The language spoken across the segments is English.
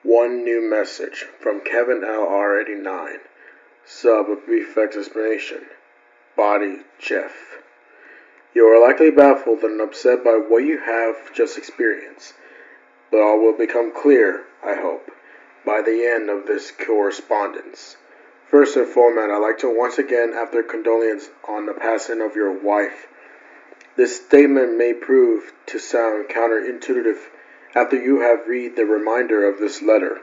One new message from Kevin LR89. Sub a brief explanation. Body Jeff. You are likely baffled and upset by what you have just experienced, but all will become clear, I hope, by the end of this correspondence. First and foremost, I'd like to once again offer condolence on the passing of your wife. This statement may prove to sound counterintuitive after you have read the reminder of this letter,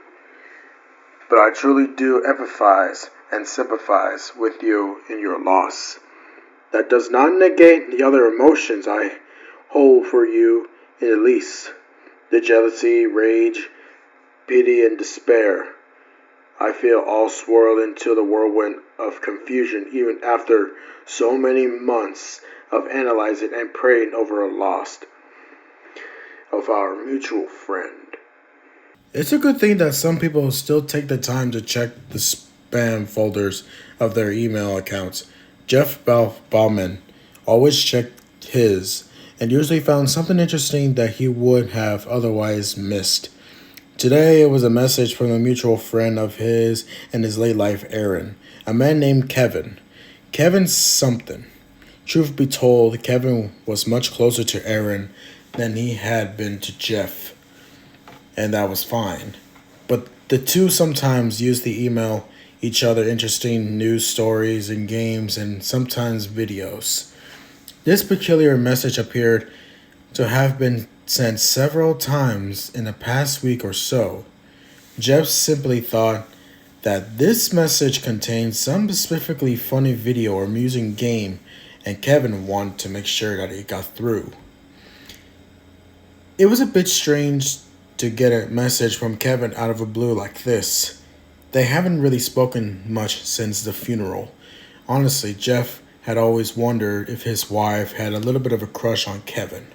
but I truly do empathize and sympathize with you in your loss. That does not negate the other emotions I hold for you in the least. The jealousy, rage, pity, and despair. I feel all swirled into the whirlwind of confusion even after so many months of analyzing and praying over a loss of our mutual friend. It's a good thing that some people still take the time to check the spam folders of their email accounts. Jeff Bauman always checked his and usually found something interesting that he would have otherwise missed. Today it was a message from a mutual friend of his and his late life Aaron, a man named Kevin. Kevin something. Truth be told, Kevin was much closer to Aaron than he had been to Jeff, and that was fine. But the two sometimes used to email each other interesting news stories and games and sometimes videos. This peculiar message appeared to have been sent several times in the past week or so. Jeff simply thought that this message contained some specifically funny video or amusing game, and Kevin wanted to make sure that it got through. It was a bit strange to get a message from Kevin out of the blue like this. They haven't really spoken much since the funeral. Honestly, Jeff had always wondered if his wife had a little bit of a crush on Kevin.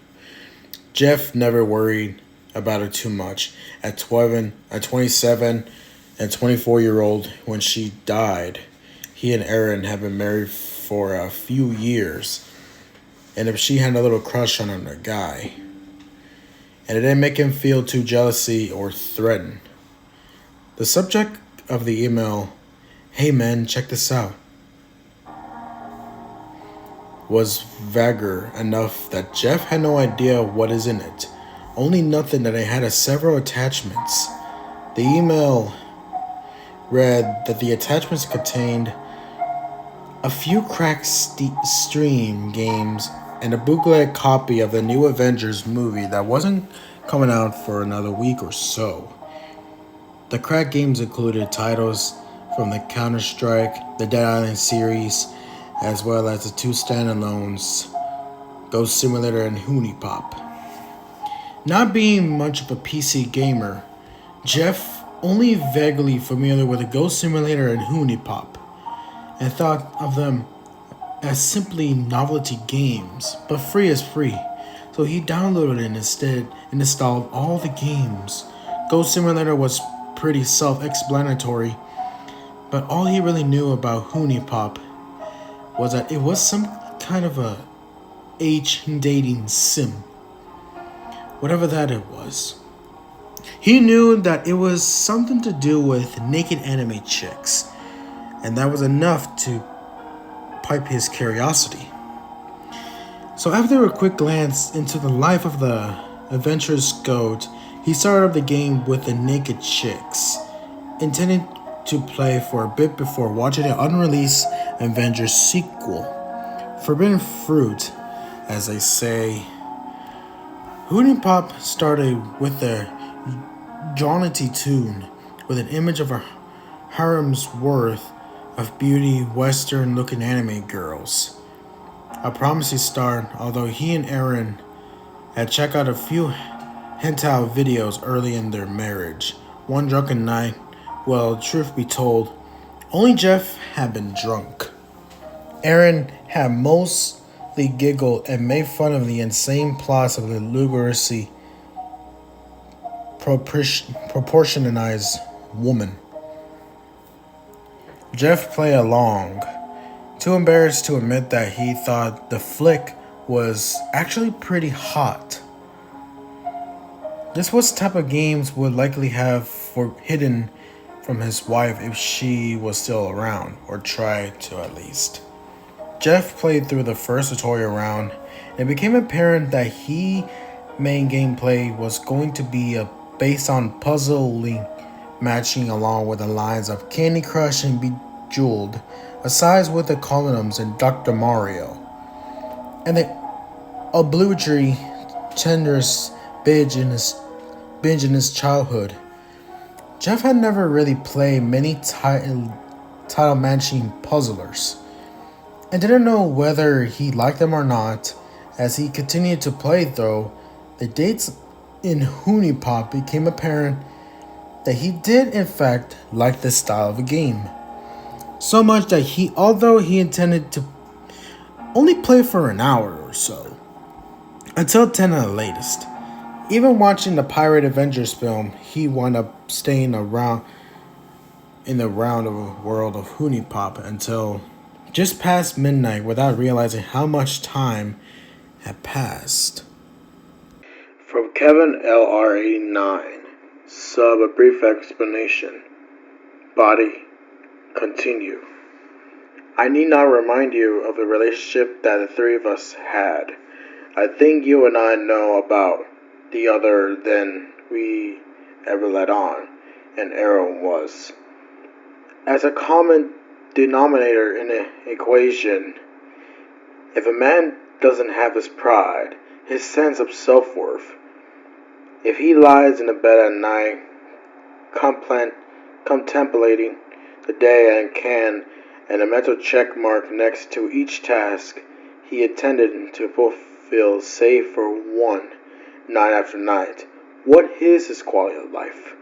Jeff never worried about her too much. At 27 and 24-year-old when she died, he and Aaron had been married for a few years. And if she had a little crush on a guy, and it didn't make him feel too jealousy or threatened. The subject of the email, "Hey man, check this out," was vaguer enough that Jeff had no idea what is in it. Only nothing that it had several attachments. The email read that the attachments contained a few cracked Steam games and a bootleg copy of the new Avengers movie that wasn't coming out for another week or so. The cracked games included titles from the Counter-Strike, the Dead Island series, as well as the two standalones, Ghost Simulator and HuniePop. Not being much of a PC gamer, Jeff only vaguely familiar with the Ghost Simulator and HuniePop, and thought of them as simply novelty games, but free is free. So he downloaded it instead and installed all the games. Ghost Simulator was pretty self-explanatory, but all he really knew about HuniePop was that it was some kind of a age dating sim. Whatever that it was. He knew that it was something to do with naked anime chicks, and that was enough to pipe his curiosity. So after a quick glance into the life of the adventurous goat, he started up the game with the naked chicks, intending to play for a bit before watching the unreleased Avengers sequel, Forbidden Fruit, as they say. HuniePop started with a jaunty tune with an image of a harem's worth of beauty, Western-looking anime girls. A promising start, although he and Aaron had checked out a few hentai videos early in their marriage. One drunken night, well, truth be told, only Jeff had been drunk. Aaron had mostly giggled and made fun of the insane plots of the lugubriously proportionized woman. Jeff played along, too embarrassed to admit that he thought the flick was actually pretty hot. This was the type of games would likely have hidden from his wife if she was still around, or tried to at least. Jeff played through the first tutorial round, and it became apparent that main gameplay was going to be based on puzzling matching along with the lines of Candy Crush and Bejeweled, aside with the columns in Dr. Mario, and the obligatory tender's binge in his childhood. Jeff had never really played many title matching puzzlers, and didn't know whether he liked them or not. As he continued to play, though, the dates in HuniePop became apparent that he did in fact like this style of a game. So much that although he intended to only play for an hour or so, until 10 at the latest. Even watching the Pirate Avengers film, he wound up staying around in the world of HuniePop until just past midnight without realizing how much time had passed. From Kevin LR89, sub a brief explanation. Body, continue. I need not remind you of the relationship that the three of us had. I think you and I know about the other than we ever let on, and Aaron was. As a common denominator in an equation, if a man doesn't have his pride, his sense of self-worth, if he lies in the bed at night, contemplating the day and a mental check mark next to each task he intended to fulfill, save for one, night after night, what is his quality of life?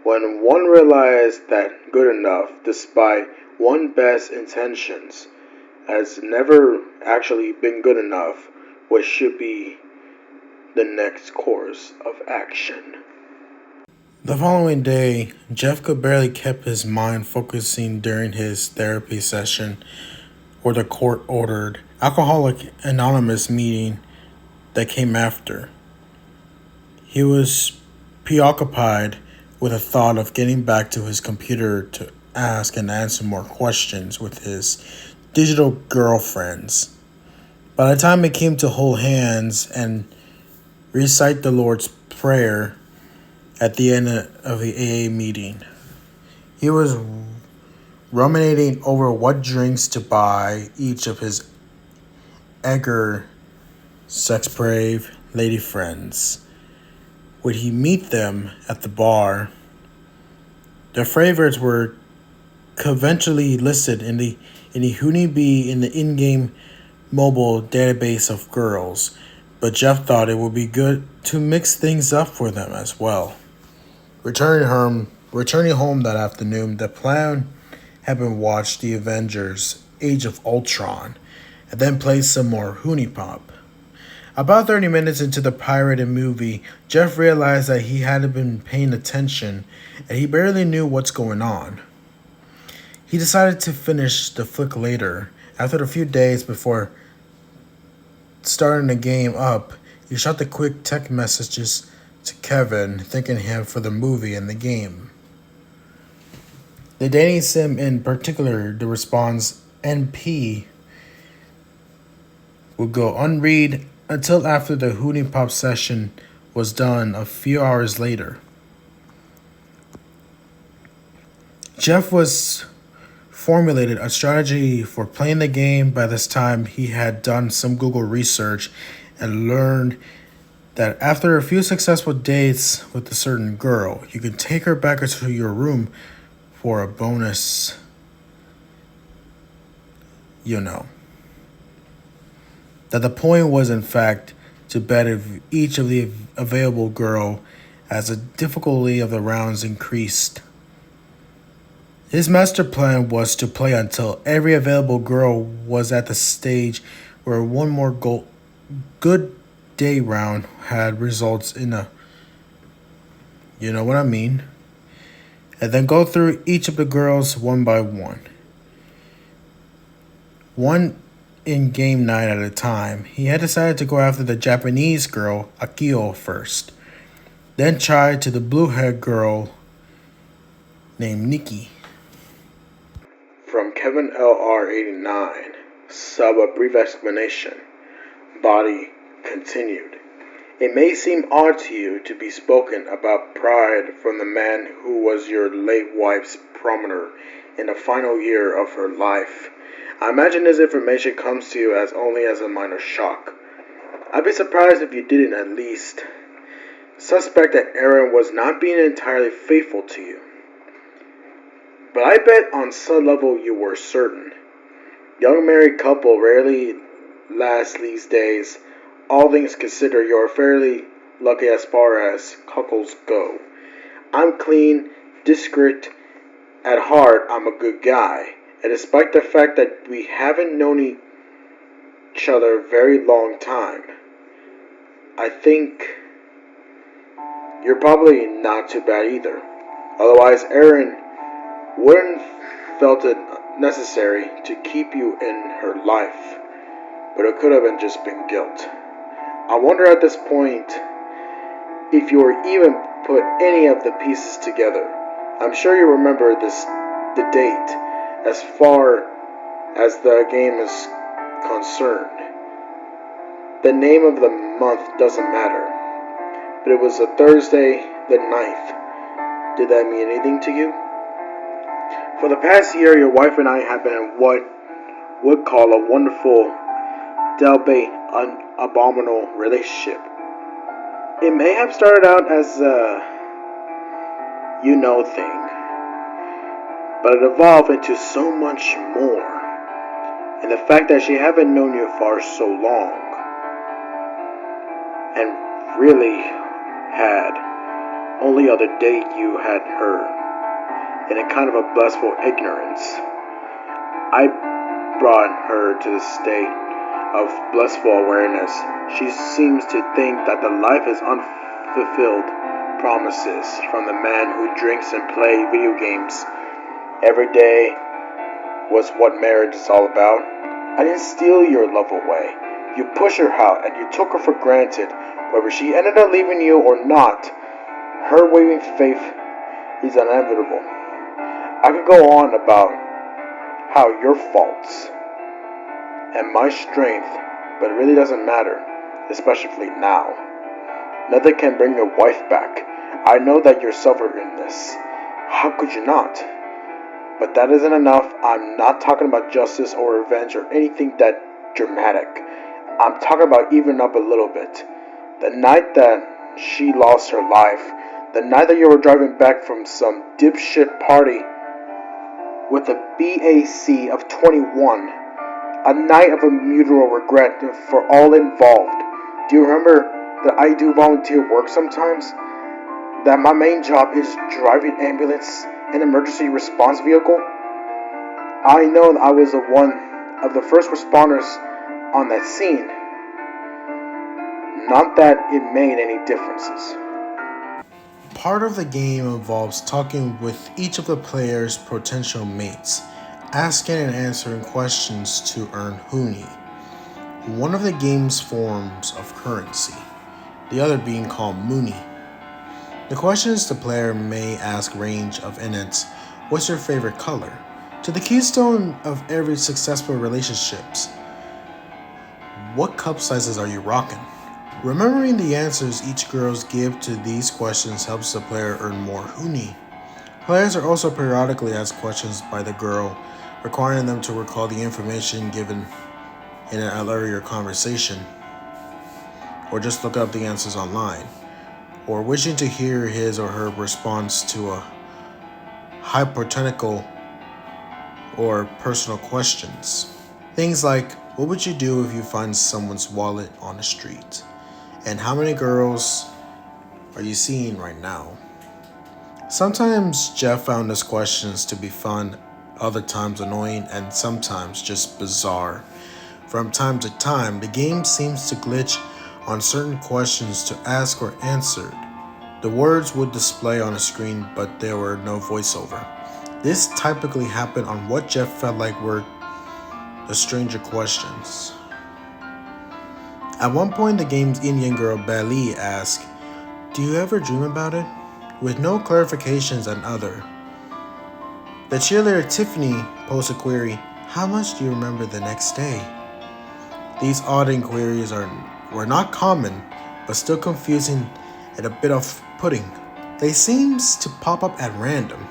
When one realized that good enough, despite one's best intentions, has never actually been good enough, what should be the next course of action? The following day, Jeff could barely keep his mind focusing during his therapy session or the court-ordered Alcoholic Anonymous meeting that came after. He was preoccupied with the thought of getting back to his computer to ask and answer more questions with his digital girlfriends. By the time it came to hold hands and recite the Lord's Prayer at the end of the AA meeting, he was ruminating over what drinks to buy each of his eager, sex-brave lady friends. Would he meet them at the bar? Their favorites were conventionally listed in the HunieBee in the in-game mobile database of girls, but Jeff thought it would be good to mix things up for them as well. Returning home that afternoon, the plan had been watch the Avengers Age of Ultron and then play some more HuniePop. About 30 minutes into the pirated movie, Jeff realized that he hadn't been paying attention and he barely knew what's going on. He decided to finish the flick later. After a few days before starting the game up, he shot the quick text messages to Kevin, thanking him for the movie and the game. The dating sim in particular, the response NP would go unread until after the HuniePop session was done a few hours later. Jeff was formulated a strategy for playing the game. By this time, he had done some Google research and learned that after a few successful dates with a certain girl, you can take her back into your room for a bonus, That the point was, in fact, to bet if each of the available girl as the difficulty of the rounds increased. His master plan was to play until every available girl was at the stage where one more good day round had results in a, you know what I mean, and then go through each of the girls one by one. One in-game night at a time, he had decided to go after the Japanese girl, Akio, first. then tried to the blue-haired girl named Nikki. From Kevin LR89, sub a brief explanation. Body continued. It may seem odd to you to be spoken about pride from the man who was your late wife's promoter in the final year of her life. I imagine this information comes to you as only as a minor shock. I'd be surprised if you didn't at least suspect that Aaron was not being entirely faithful to you. But I bet on some level you were certain. Young married couple rarely last these days. All things considered, you're fairly lucky as far as couples go. I'm clean, discreet. At heart, I'm a good guy. And despite the fact that we haven't known each other a very long time, I think you're probably not too bad either. Otherwise, Erin wouldn't felt it necessary to keep you in her life. But it could have just been guilt. I wonder at this point if you were even put any of the pieces together. I'm sure you remember the date as far as the game is concerned. The name of the month doesn't matter. But it was a Thursday, the 9th. Did that mean anything to you? For the past year, your wife and I have been in what would call a wonderful, albeit abominable relationship. It may have started out as a thing, but it evolved into so much more. And the fact that she haven't known you for so long, and really had only other date you had her, in a kind of a blissful ignorance. I brought her to the state of blissful awareness. She seems to think that the life is unfulfilled promises from the man who drinks and plays video games every day was what marriage is all about. I didn't steal your love away. You pushed her out and you took her for granted. Whether she ended up leaving you or not, her waiving faith is inevitable. I could go on about how your faults and my strength, but it really doesn't matter, especially now. Nothing can bring your wife back. I know that you're suffering in this. How could you not? But that isn't enough. I'm not talking about justice or revenge or anything that dramatic. I'm talking about even up a little bit. The night that she lost her life, the night that you were driving back from some dipshit party with a BAC of 21, a night of a mutual regret for all involved. Do you remember that I do volunteer work sometimes? That my main job is driving ambulance and emergency response vehicle? I know that I was one of the first responders on that scene. Not that it made any differences. Part of the game involves talking with each of the player's potential mates, asking and answering questions to earn Hunie, one of the game's forms of currency, the other being called Mooney. The questions the player may ask range of innings. What's your favorite color? To the keystone of every successful relationships. What cup sizes are you rocking? Remembering the answers each girls give to these questions helps the player earn more Hunie. Players are also periodically asked questions by the girl, requiring them to recall the information given in an earlier conversation, or just look up the answers online, or wishing to hear his or her response to a hypothetical or personal questions. Things like, what would you do if you find someone's wallet on the street? And how many girls are you seeing right now? Sometimes Jeff found his questions to be fun, other times annoying, and sometimes just bizarre. From time to time, the game seems to glitch on certain questions to ask or answer. The words would display on a screen, but there were no voiceover. This typically happened on what Jeff felt like were the stranger questions. At one point, the game's Indian girl Bali asked, Do you ever dream about it? With no clarifications on other. The cheerleader Tiffany posed a query, how much do you remember the next day? These odd inquiries were not common, but still confusing and a bit off-putting. They seemed to pop up at random.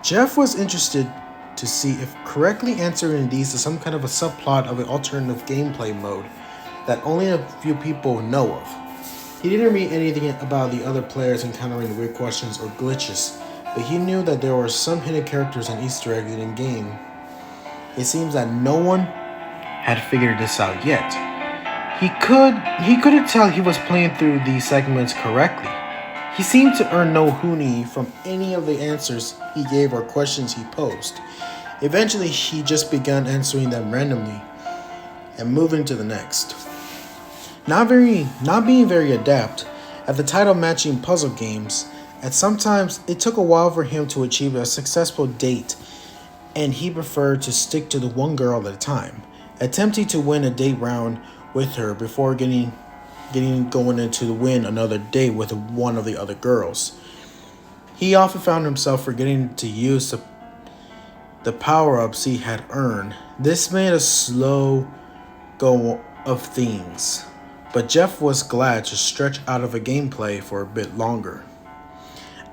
Jeff was interested to see if correctly answering these is some kind of a subplot of an alternative gameplay mode that only a few people know of. He didn't read anything about the other players encountering weird questions or glitches, but he knew that there were some hidden characters and Easter eggs in the game. It seems that no one had figured this out yet. He couldn't tell he was playing through these segments correctly. He seemed to earn no hoonie from any of the answers he gave or questions he posed. Eventually, he just began answering them randomly and moving to the next. Not being very adept at the title matching puzzle games, and sometimes it took a while for him to achieve a successful date, and he preferred to stick to the one girl at a time, attempting to win a date round with her before going into the win another date with one of the other girls. He often found himself forgetting to use the power-ups he had earned. This made a slow go of things, but Jeff was glad to stretch out of a gameplay for a bit longer.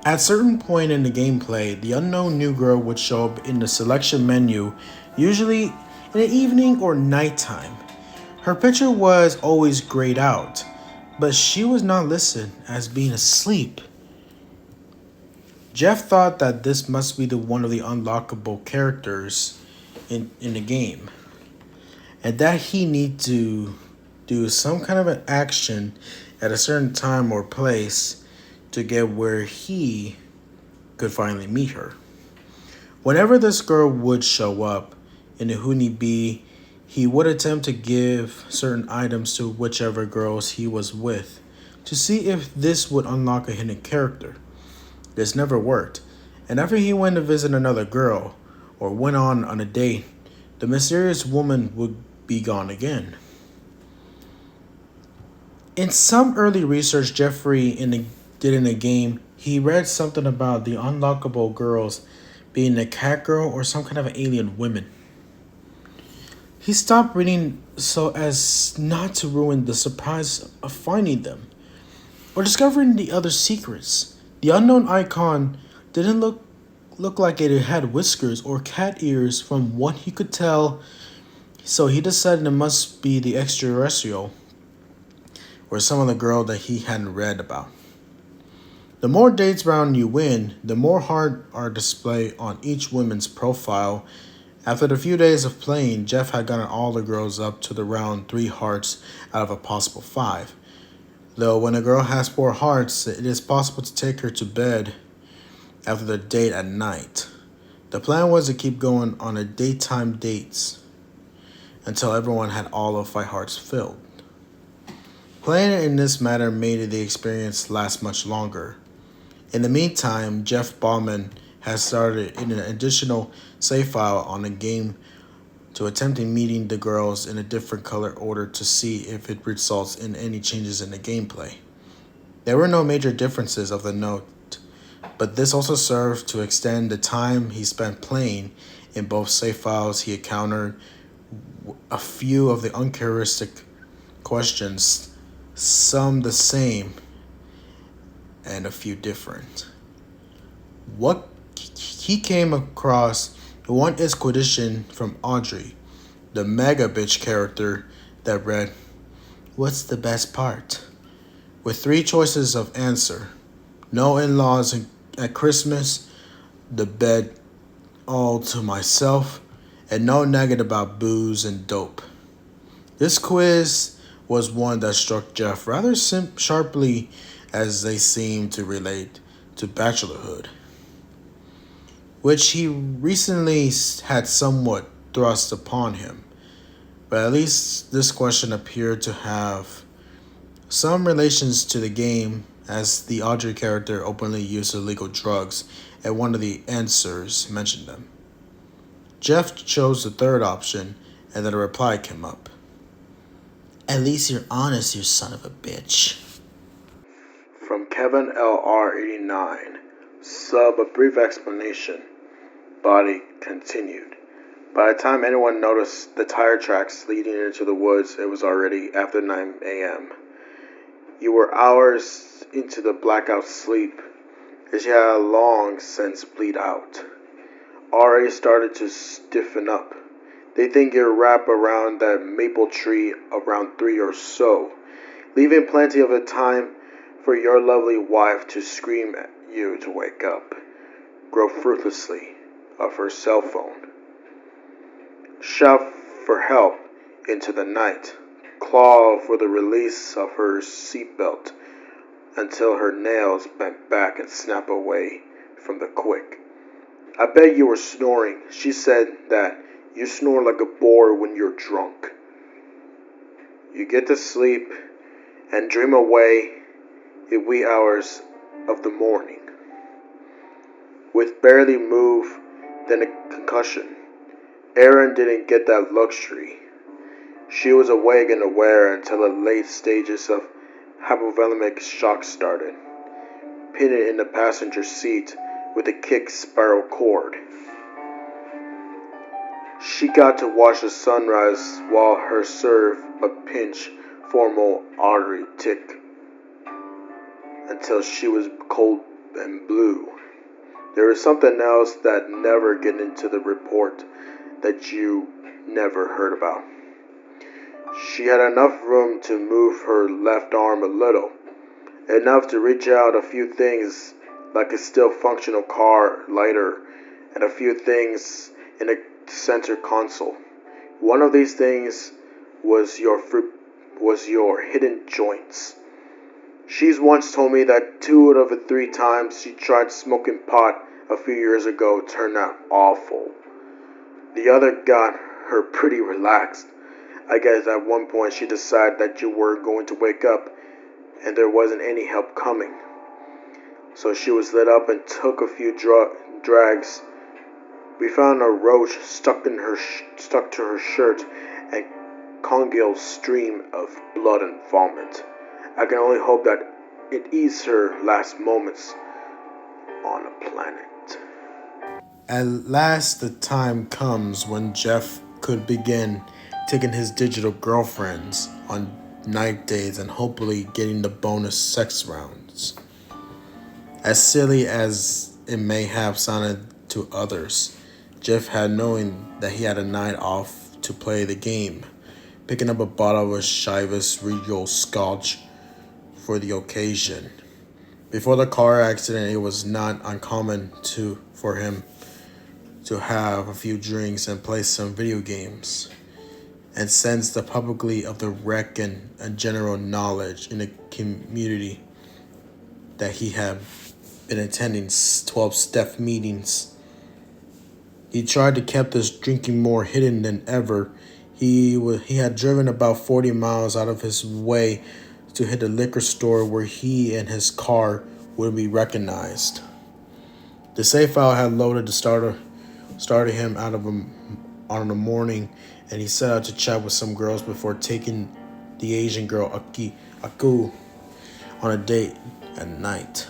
At a certain point in the gameplay, the unknown new girl would show up in the selection menu, usually in the evening or nighttime. Her picture was always grayed out, but she was not listed as being asleep. Jeff thought that this must be one of the unlockable characters in the game, and that he need to do some kind of an action at a certain time or place to get where he could finally meet her. Whenever this girl would show up in the HuniePop, he would attempt to give certain items to whichever girls he was with to see if this would unlock a hidden character. This never worked, and after he went to visit another girl or went on a date, the mysterious woman would be gone again. In some early research Jeffrey did in a game, he read something about the unlockable girls being a cat girl or some kind of alien women. He stopped reading so as not to ruin the surprise of finding them or discovering the other secrets. The unknown icon didn't look like it had whiskers or cat ears from what he could tell, so he decided it must be the extraterrestrial or some other girl that he hadn't read about. The more dates round you win, the more heart are displayed on each woman's profile. After the few days of playing, Jeff had gotten all the girls up to the round 3 hearts out of a possible 5. Though when a girl has 4 hearts, it is possible to take her to bed after the date at night. The plan was to keep going on a daytime dates until everyone had all of 5 hearts filled. Playing in this manner made the experience last much longer. In the meantime, Jeff Bauman has started in an additional save file on the game to attempting meeting the girls in a different color order to see if it results in any changes in the gameplay. There were no major differences of the note, but this also served to extend the time he spent playing. In both save files, he encountered a few of the uncharacteristic questions, some the same and a few different. What he came across one expedition from Audrey, the mega bitch character, that read, "What's the best part?" with 3 choices of answer: no in-laws at Christmas, the bed all to myself, and no nugget about booze and dope. This quiz was one that struck Jeff rather sharply, as they seemed to relate to bachelorhood, which he recently had somewhat thrust upon him. But at least this question appeared to have some relations to the game, as the Audrey character openly used illegal drugs, and one of the answers mentioned them. Jeff chose the third option, and then a reply came up. "At least you're honest, you son of a bitch." From Kevin Kevin LR89. Sub, a brief explanation. Body continued. By the time anyone noticed the tire tracks leading into the woods, it was already after 9 a.m. You were hours into the blackout sleep, as you had long since bleed out. Already started to stiffen up. They think you're wrapped around that maple tree around 3 or so, leaving plenty of a time for your lovely wife to scream at you to wake up, grow fruitlessly of her cell phone, shout for help into the night, claw for the release of her seatbelt until her nails bent back and snap away from the quick. I bet you were snoring. She said that you snore like a boar when you're drunk. You get to sleep and dream away in wee hours of the morning. With barely move, then a concussion. Erin didn't get that luxury. She was awake and aware until the late stages of hypovolemic shock started, pinned in the passenger seat with a kick spiral cord. She got to watch the sunrise while her serve a pinch formal artery tick until she was cold and blue. There was something else that never get into the report that you never heard about. She had enough room to move her left arm a little, enough to reach out a few things like a still functional car lighter and a few things in a center console. One of these things was your hidden joints. She's once told me that 2 out of the 3 times she tried smoking pot a few years ago turned out awful. The other got her pretty relaxed. I guess at one point she decided that you were going to wake up and there wasn't any help coming. So she was lit up and took a few drags. We found a roach stuck to her shirt and congealed stream of blood and vomit. I can only hope that it eased her last moments on a planet. At last, the time comes when Jeff could begin taking his digital girlfriends on night dates and hopefully getting the bonus sex rounds. As silly as it may have sounded to others, Jeff had knowing that he had a night off to play the game, picking up a bottle of Chivas Regal Scotch for the occasion. Before the car accident, it was not uncommon for him to have a few drinks and play some video games. And since the publicity of the wreck and a general knowledge in the community that he had been attending 12-step meetings, he tried to keep this drinking more hidden than ever. He had driven about 40 miles out of his way to hit a liquor store where he and his car would be recognized. The safe file had loaded the started him out of on the morning, and he set out to chat with some girls before taking the Asian girl Aku on a date at night.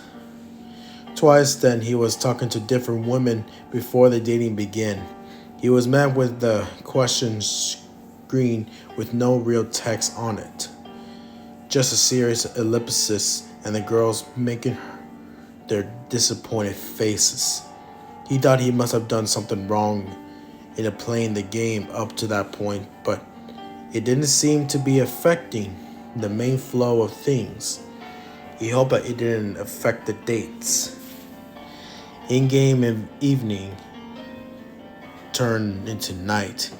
Twice then he was talking to different women before the dating began. He was met with the question screen with no real text on it. Just a serious ellipsis and the girls making their disappointed faces. He thought he must have done something wrong in playing the game up to that point, but it didn't seem to be affecting the main flow of things. He hoped that it didn't affect the dates. In-game evening turned into night.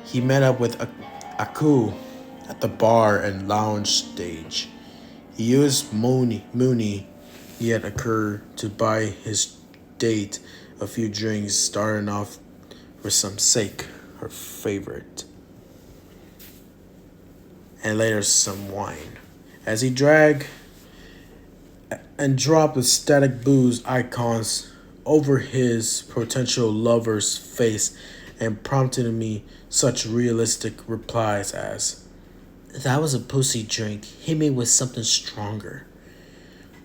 He met up with Aku at the bar and lounge stage. He used Mooney he had occurred to buy his date a few drinks, starting off with some sake, her favorite, and later some wine. As he dragged and dropped the static booze icons over his potential lover's face and prompted me such realistic replies as, "That was a pussy drink. Hit me with something stronger."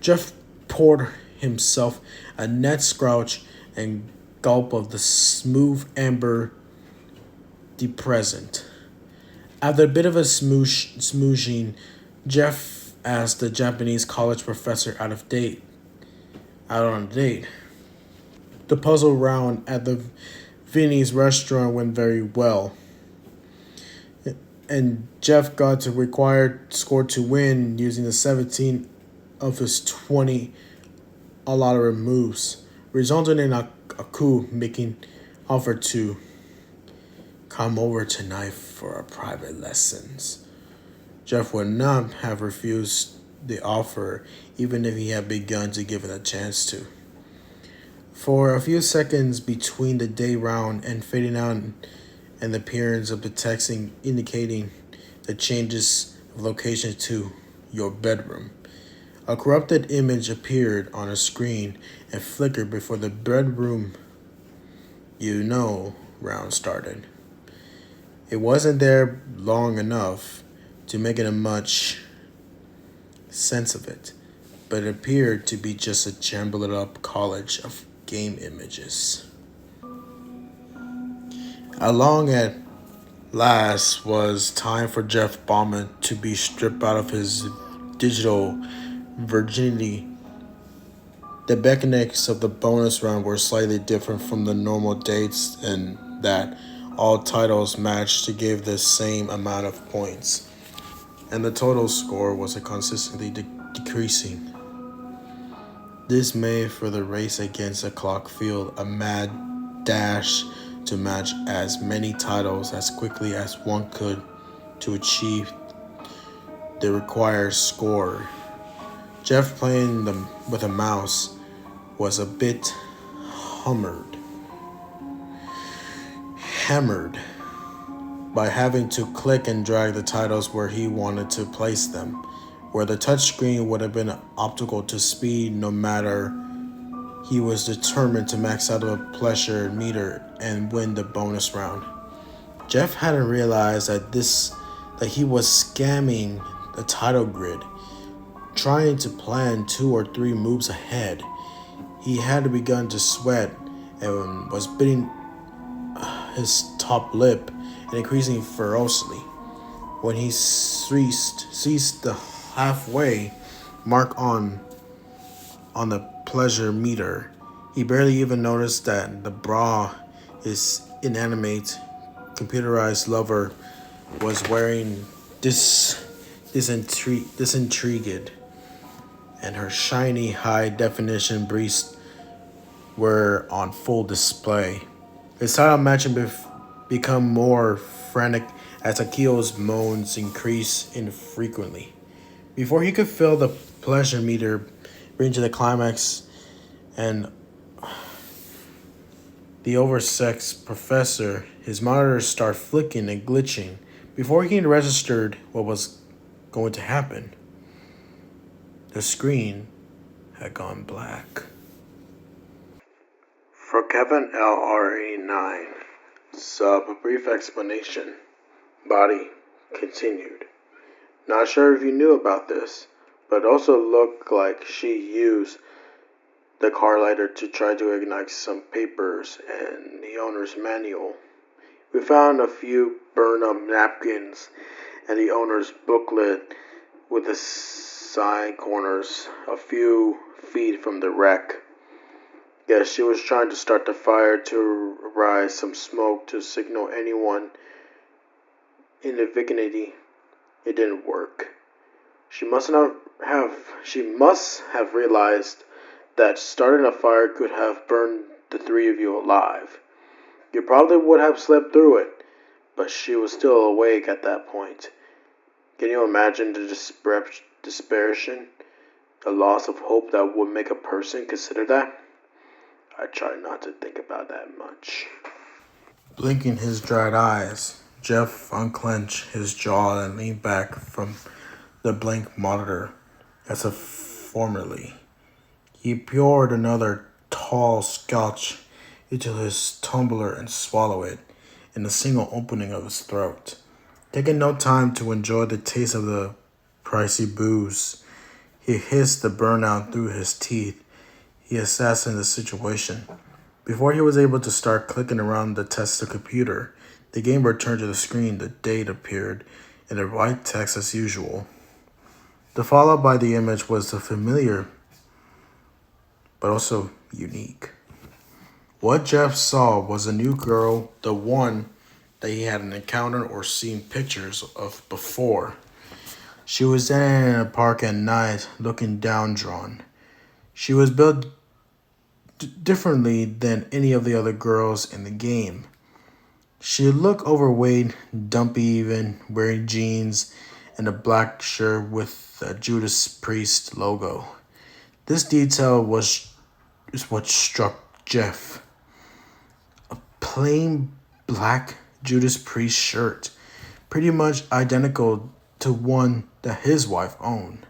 Jeff poured himself a net scrouch and gulp of the smooth amber depressant. After a bit of a smooching, Jeff asked the Japanese college professor out on a date. The puzzle round at the Vinny's restaurant went very well, and Jeff got the required score to win using the 17 of his 20 allotted moves, resulting in Aku making offer to come over tonight for our private lessons. Jeff would not have refused the offer even if he had begun to give it a chance to. For a few seconds between the day round and fading out and the appearance of the texting indicating the changes of location to your bedroom, a corrupted image appeared on a screen and flickered before the bedroom round started. It wasn't there long enough to make it a much sense of it, but it appeared to be just a jumbled up collage of game images. Along at last was time for Jeff Bauman to be stripped out of his digital virginity. The mechanics of the bonus round were slightly different from the normal dates in that all titles matched to give the same amount of points, and the total score was consistently decreasing. This made for the race against the clock field a mad dash to match as many titles as quickly as one could to achieve the required score. Jeff playing with a mouse was a bit hammered by having to click and drag the titles where he wanted to place them, where the touchscreen would have been an obstacle to speed no matter. He was determined to max out the pleasure meter and win the bonus round. Jeff hadn't realized that he was scamming the title grid, trying to plan 2 or 3 moves ahead. He had begun to sweat and was biting his top lip and increasing ferociously. When he ceased the halfway mark on the pleasure meter, he barely even noticed that the bra his inanimate, computerized lover was wearing disintrigued, and her shiny high-definition breasts were on full display. His title matching become more frantic as Akio's moans increased infrequently. Before he could feel the pleasure meter bring to the climax and the oversexed professor, his monitors start flicking and glitching. Before he registered what was going to happen, the screen had gone black. For Kevin LR89, sub a brief explanation. Body continued. Not sure if you knew about this, but it also looked like she used the car lighter to try to ignite some papers and the owner's manual. We found a few burned-up napkins and the owner's booklet with the side corners a few feet from the wreck. Yes, she was trying to start the fire to rise some smoke to signal anyone in the vicinity. It didn't work. She must have realized that starting a fire could have burned the 3 of you alive. You probably would have slept through it, but she was still awake at that point. Can you imagine the desperation, the loss of hope that would make a person consider that? I try not to think about that much. Blinking his dried eyes, Jeff unclenched his jaw and leaned back from the blank monitor as if formerly. He poured another tall scotch into his tumbler and swallowed it in a single opening of his throat. Taking no time to enjoy the taste of the pricey booze, He hissed the burnout through his teeth. He assassinated the situation. Before he was able to start clicking around to test the computer, the game returned to the screen. The date appeared in the white text as usual. The followed by the image was the familiar but also unique. What Jeff saw was a new girl, the one that he had encountered or seen pictures of before. She was standing in a park at night, looking downtrodden. She was built differently than any of the other girls in the game. She looked overweight, dumpy even, wearing jeans and a black shirt with a Judas Priest logo. This detail is what struck Jeff. Plain black Judas Priest shirt, pretty much identical to one that his wife owned.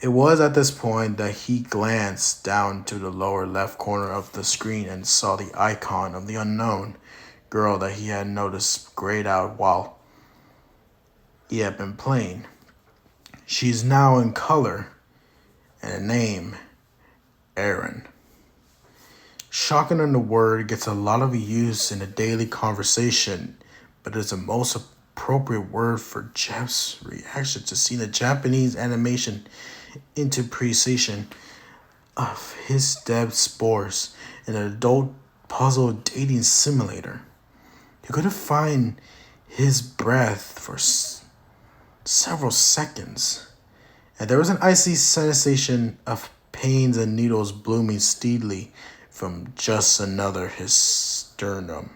It was at this point that he glanced down to the lower left corner of the screen and saw the icon of the unknown girl that he had noticed grayed out while he had been playing. She's now in color and a name, Aaron. Shocking on the word gets a lot of use in a daily conversation, but it's the most appropriate word for Jeff's reaction to seeing the Japanese animation interpretation of his dead spores in an adult puzzle dating simulator. He couldn't find his breath for several seconds, and there was an icy sensation of pains and needles blooming steadily from just another his sternum.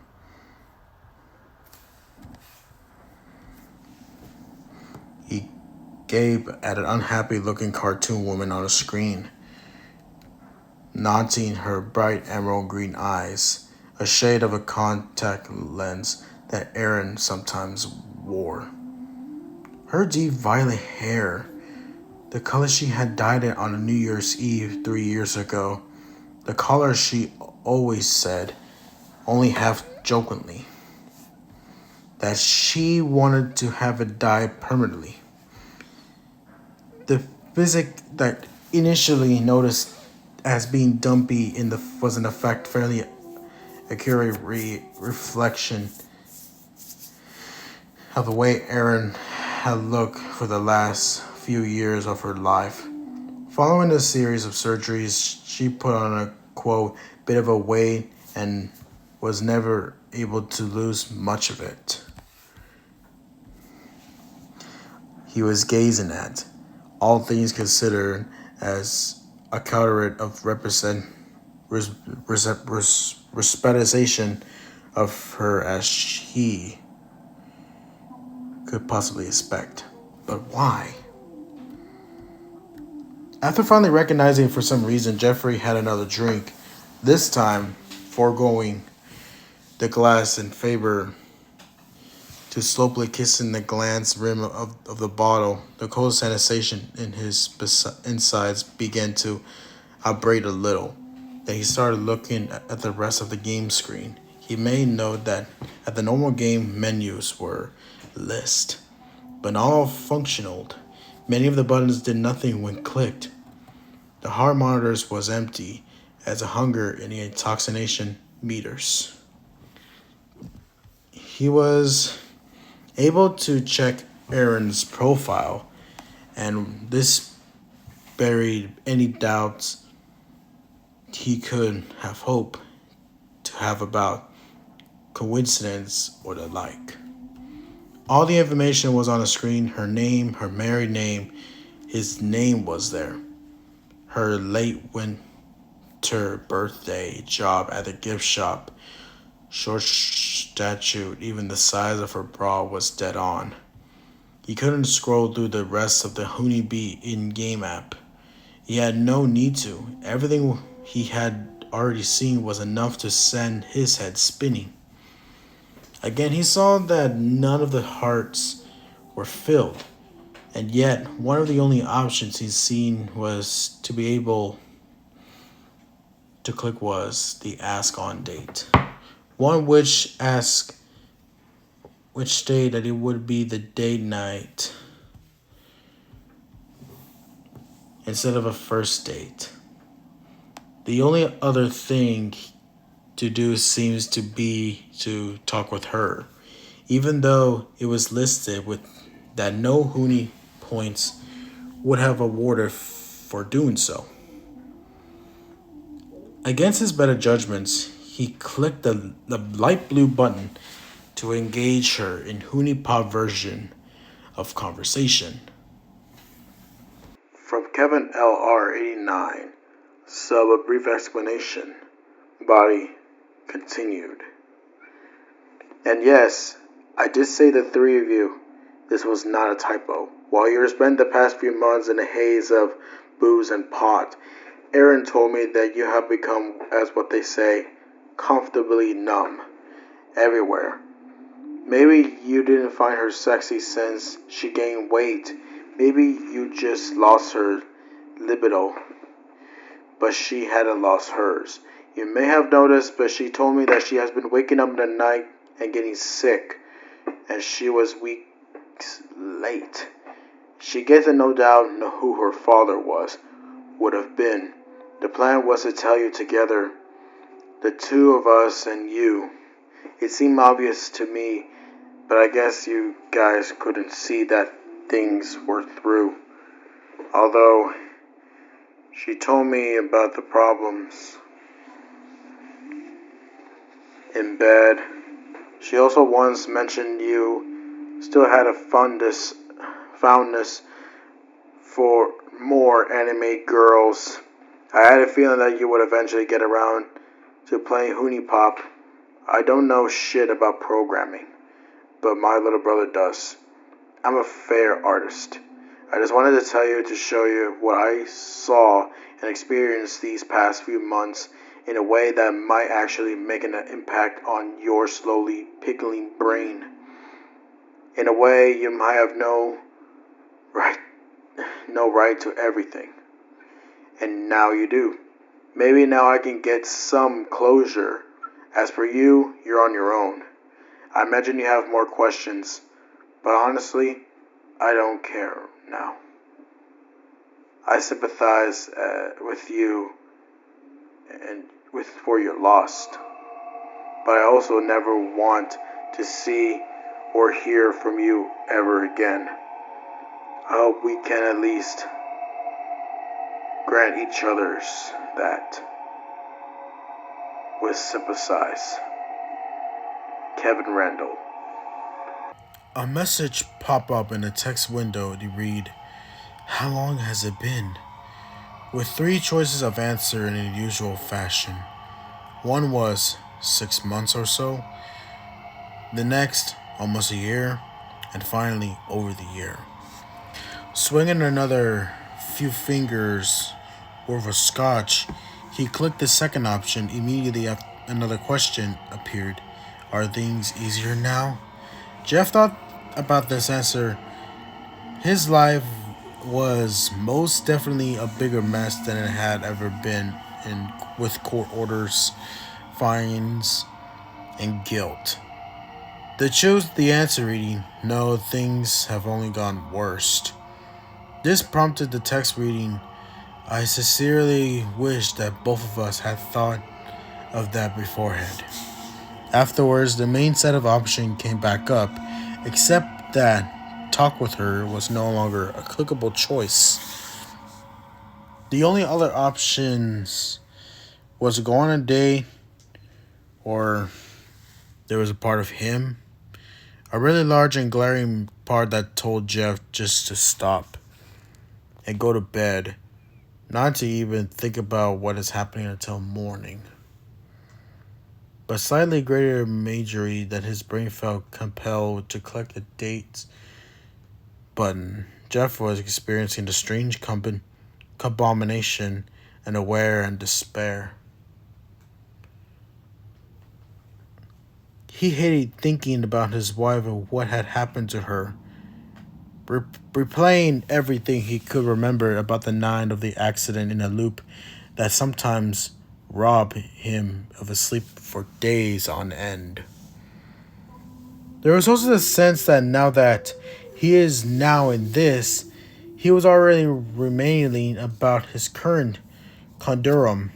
He gaped at an unhappy-looking cartoon woman on the screen, nodding her bright emerald green eyes, a shade of a contact lens that Aaron sometimes wore. Her deep violet hair, the color she had dyed it on a New Year's Eve 3 years ago, the color she always said, only half jokingly, that she wanted to have it dyed permanently. The physic that initially noticed as being dumpy was in effect fairly accurate reflection of the way Aaron had looked for the last few years of her life. Following a series of surgeries, she put on a, quote, bit of a weight and was never able to lose much of it. He was gazing at, all things considered, as a counterfeit of respectation of her as he could possibly expect. But why? After finally recognizing for some reason, Jeffrey had another drink, this time foregoing the glass in favor to slowly kissing the glass rim of the bottle. The cold sensation in his insides began to vibrate a little. Then he started looking at the rest of the game screen. He made note that at the normal game menus were list, but not all functional. Many of the buttons did nothing when clicked. The heart monitors was empty, as a hunger in the intoxication meters. He was able to check Aaron's profile, and this buried any doubts he could have hoped to have about coincidence or the like. All the information was on the screen: her name, her married name, his name was there, her late winter birthday, job at the gift shop, short stature, even the size of her bra was dead on. He couldn't scroll through the rest of the HuniePop in-game app. He had no need to. Everything he had already seen was enough to send his head spinning. Again, he saw that none of the hearts were filled, and yet one of the only options he'd seen was to be able to click was the ask on date. One which stated that it would be the date night instead of a first date. The only other thing to do seems to be to talk with her, even though it was listed with that no Hoonie points would have awarded for doing so. Against his better judgments, he clicked the light blue button to engage her in HuniePop version of conversation. From Kevin LR89, sub a brief explanation. Body continued. And yes, I did say the three of you. This was not a typo. While you spent the past few months in a haze of booze and pot, Aaron told me that you have become, as what they say, comfortably numb. Everywhere. Maybe you didn't find her sexy since she gained weight. Maybe you just lost her libido. But she hadn't lost hers. You may have noticed, but she told me that she has been waking up in the night and getting sick. And she was weeks late. She gets to no doubt know who her father would have been. The plan was to tell you together, the two of us and you. It seemed obvious to me, but I guess you guys couldn't see that things were through. Although, she told me about the problems in bed. She also once mentioned you still had a fondness for more anime girls. I had a feeling that you would eventually get around to playing HuniePop. I don't know shit about programming, but my little brother does. I'm a fair artist. I just wanted to tell you to show you what I saw and experienced these past few months in a way that might actually make an impact on your slowly pickling brain. In a way you might have right no right to everything. And now you do. Maybe now I can get some closure. As for you, you're on your own. I imagine you have more questions, but honestly, I don't care now. I sympathize with you and for your loss, but I also never want to see or hear from you ever again. I hope we can at least grant each other's that. With sympathize. Kevin Randall. A message popped up in the text window to read, "How long has it been?" with three choices of answer in the usual fashion. One was 6 months or so, the next almost a year, and finally over the year. Swinging another few fingers worth of scotch, he clicked the second option. Immediately after another question appeared. Are things easier now? Jeff thought about this answer. His life was most definitely a bigger mess than it had ever been, with court orders, fines, and guilt. They chose the answer reading, "No, things have only gone worse." This prompted the text reading, "I sincerely wish that both of us had thought of that beforehand." Afterwards, the main set of options came back up, except that talk with her was no longer a clickable choice. The only other options was to go on a date, or there was a part of him, a really large and glaring part that told Jeff just to stop and go to bed, not to even think about what is happening until morning. But slightly greater majory that his brain felt compelled to click the dates button. Jeff was experiencing the strange combination and aware and despair. He hated thinking about his wife and what had happened to her, replaying everything he could remember about the night of the accident in a loop that sometimes robbed him of his sleep for days on end. There was also the sense that now that he is now in this, He was already remaining about his current conundrum,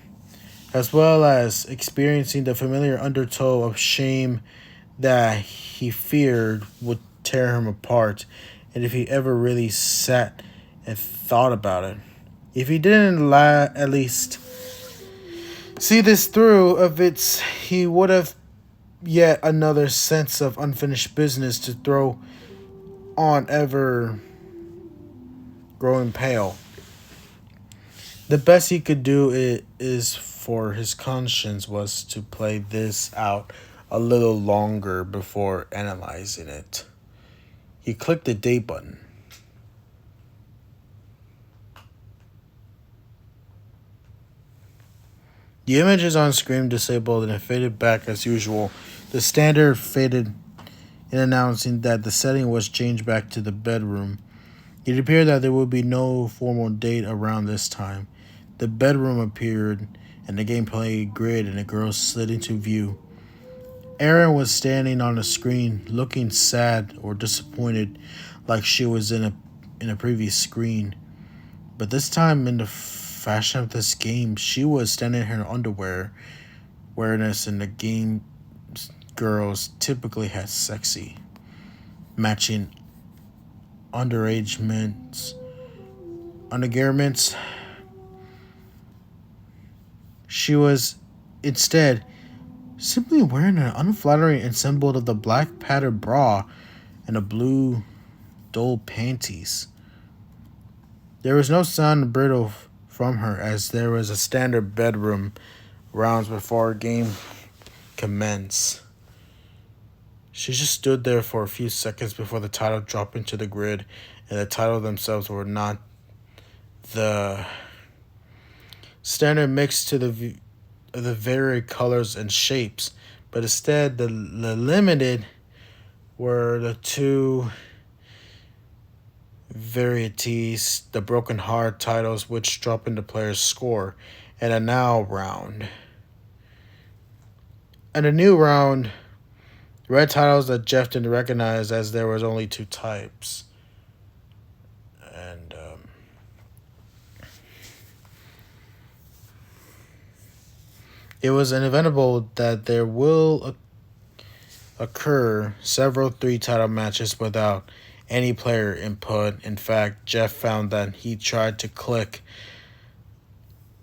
as well as experiencing the familiar undertow of shame that he feared would tear him apart, and if he ever really sat and thought about it. If he didn't at least see this through of its, he would have yet another sense of unfinished business to throw on, ever growing pale. The best he could do is for his conscience was to play this out a little longer before analyzing it. He clicked the date button. The images on screen disabled and it faded back as usual. The standard faded in announcing that the setting was changed back to the bedroom. It appeared that there would be no formal date around this time. The bedroom appeared and the gameplay grid and the girl slid into view. Erin was standing on the screen, looking sad or disappointed, like she was in a previous screen. But this time, in the fashion of this game, she was standing in her underwear, awareness in the game girls typically had sexy, matching undergarments. She was instead simply wearing an unflattering ensemble of the black padded bra and a blue dull panties. There was no sound brittle from her as there was a standard bedroom rounds before a game commenced. She just stood there for a few seconds before the title dropped into the grid, and the title themselves were not the standard mix to the varied colors and shapes, but instead the limited were the two varieties, the broken heart titles which drop in the player's score, and a now round. And a new round, red titles that Jeff didn't recognize as there was only two types. And it was inevitable that there will occur several three-title matches without any player input. In fact, Jeff found that he tried to click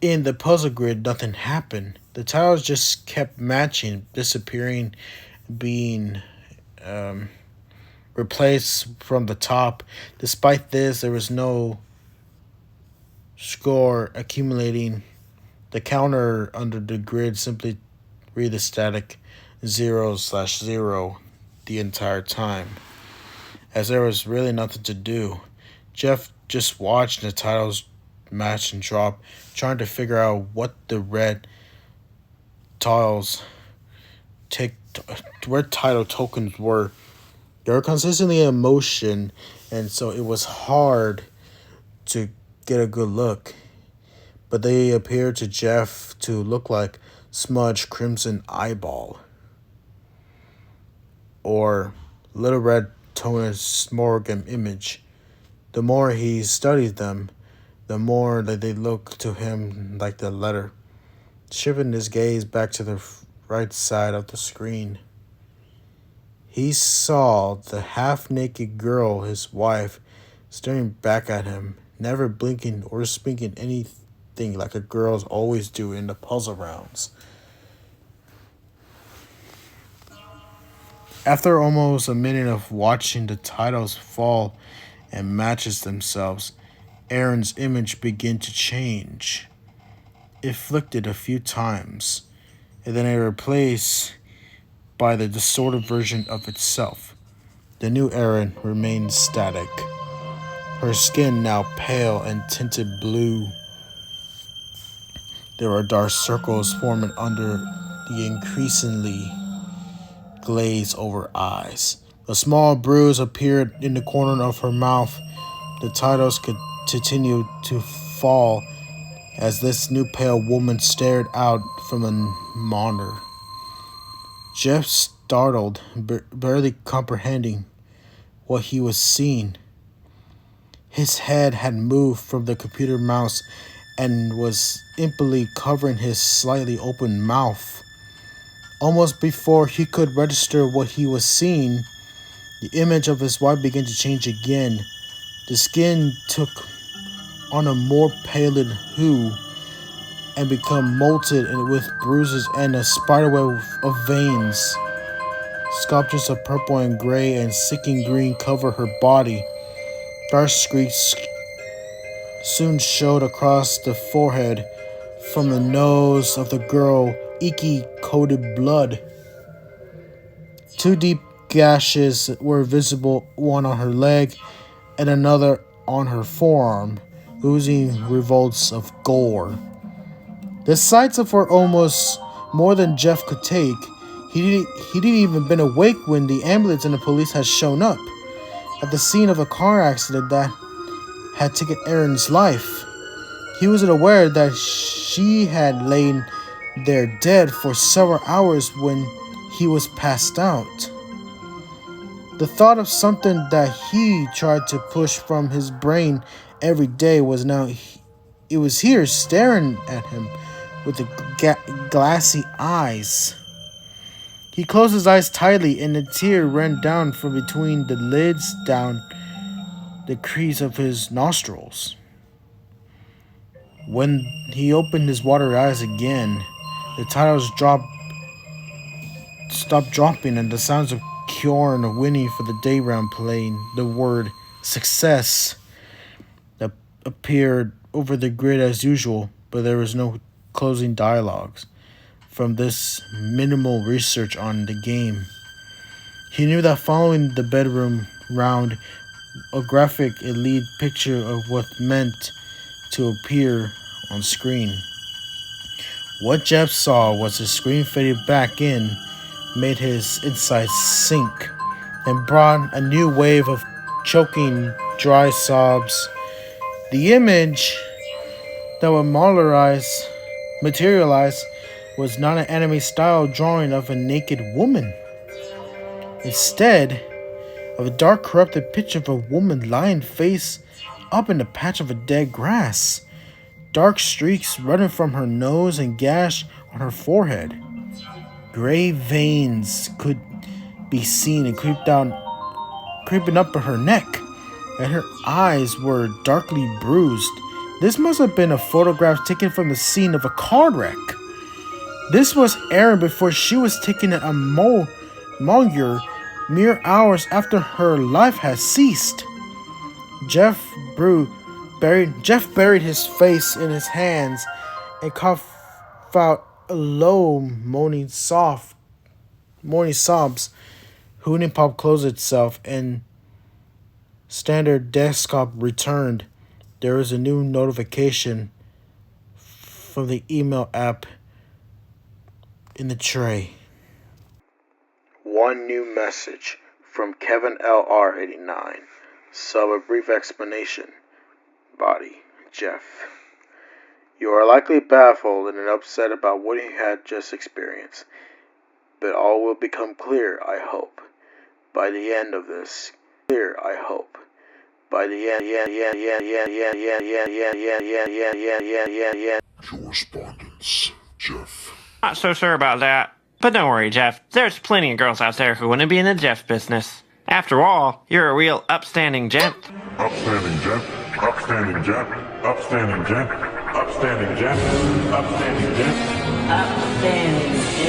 in the puzzle grid, nothing happened. The titles just kept matching, disappearing, being replaced from the top. Despite this, there was no score accumulating. The counter under the grid simply read the static 0/0 the entire time, as there was really nothing to do. Jeff just watched the titles match and drop, trying to figure out what the red tiles red title tokens were. They were consistently in motion, and so it was hard to get a good look. But they appeared to Jeff to look like smudged crimson eyeball or little red toned smorgasm image. The more he studied them, the more that they looked to him like the letter. Shifting his gaze back to the right side of the screen, he saw the half-naked girl, his wife, staring back at him, never blinking or speaking anything like a girls always do in the puzzle rounds. After almost a minute of watching the titles fall and matches themselves, Aaron's image began to change. It flicked a few times, and then it replaced by the distorted version of itself. The new Aaron remained static, her skin now pale and tinted blue. There were dark circles forming under the increasingly glazed over eyes. A small bruise appeared in the corner of her mouth. The titles could continue to fall as this new pale woman stared out from a monitor. Jeff, startled, barely comprehending what he was seeing. His head had moved from the computer mouse and was impotently covering his slightly open mouth. Almost before he could register what he was seeing, the image of his wife began to change again. The skin took on a more pallid hue and become molted and with bruises and a spiderweb of veins. Sculptures of purple and gray and sinking green cover her body. Dark streaks soon showed across the forehead. From the nose of the girl, inky coated blood. 2 deep gashes were visible, one on her leg and another on her forearm, oozing revolts of gore. The sights of her almost more than Jeff could take. He didn't even been awake when the ambulance and the police had shown up at the scene of a car accident that had taken Aaron's life. He wasn't aware that she had lain there dead for several hours when he was passed out. The thought of something that he tried to push from his brain every day was now, it was here staring at him with the glassy eyes. He closed his eyes tightly and a tear ran down from between the lids down the crease of his nostrils. When he opened his watery eyes again, the titles stopped dropping and the sounds of Kjorn whinnying for the day round playing. The word success appeared over the grid as usual, but there was no closing dialogues from this minimal research on the game. He knew that following the bedroom round, a graphic lead picture of what meant to appear on screen. What Jeff saw was the screen faded back in, made his insides sink, and brought a new wave of choking, dry sobs. The image that would materialize was not an anime-style drawing of a naked woman. Instead of a dark, corrupted picture of a woman lying face up in a patch of a dead grass. Dark streaks running from her nose and gash on her forehead. Gray veins could be seen and creeping up her neck, and her eyes were darkly bruised. This must have been a photograph taken from the scene of a car wreck. This was Erin before she was taken at a monger mere hours after her life had ceased. Jeff buried his face in his hands and coughed out low moaning sobs. HuniePop closed itself and standard desktop returned. There was a new notification from the email app in the tray. One new message from Kevin LR89. Sub a brief explanation. Body, Jeff. You are likely baffled and upset about what you had just experienced, but all will become clear, I hope, by the end of this. Correspondence, Jeff. Not so sure about that. But don't worry, Jeff. There's plenty of girls out there who wouldn't be in the Jeff business. After all, you're a real upstanding gent. Upstanding gent. Upstanding gent. Upstanding gent. Upstanding gent. Upstanding gent. Upstanding gent.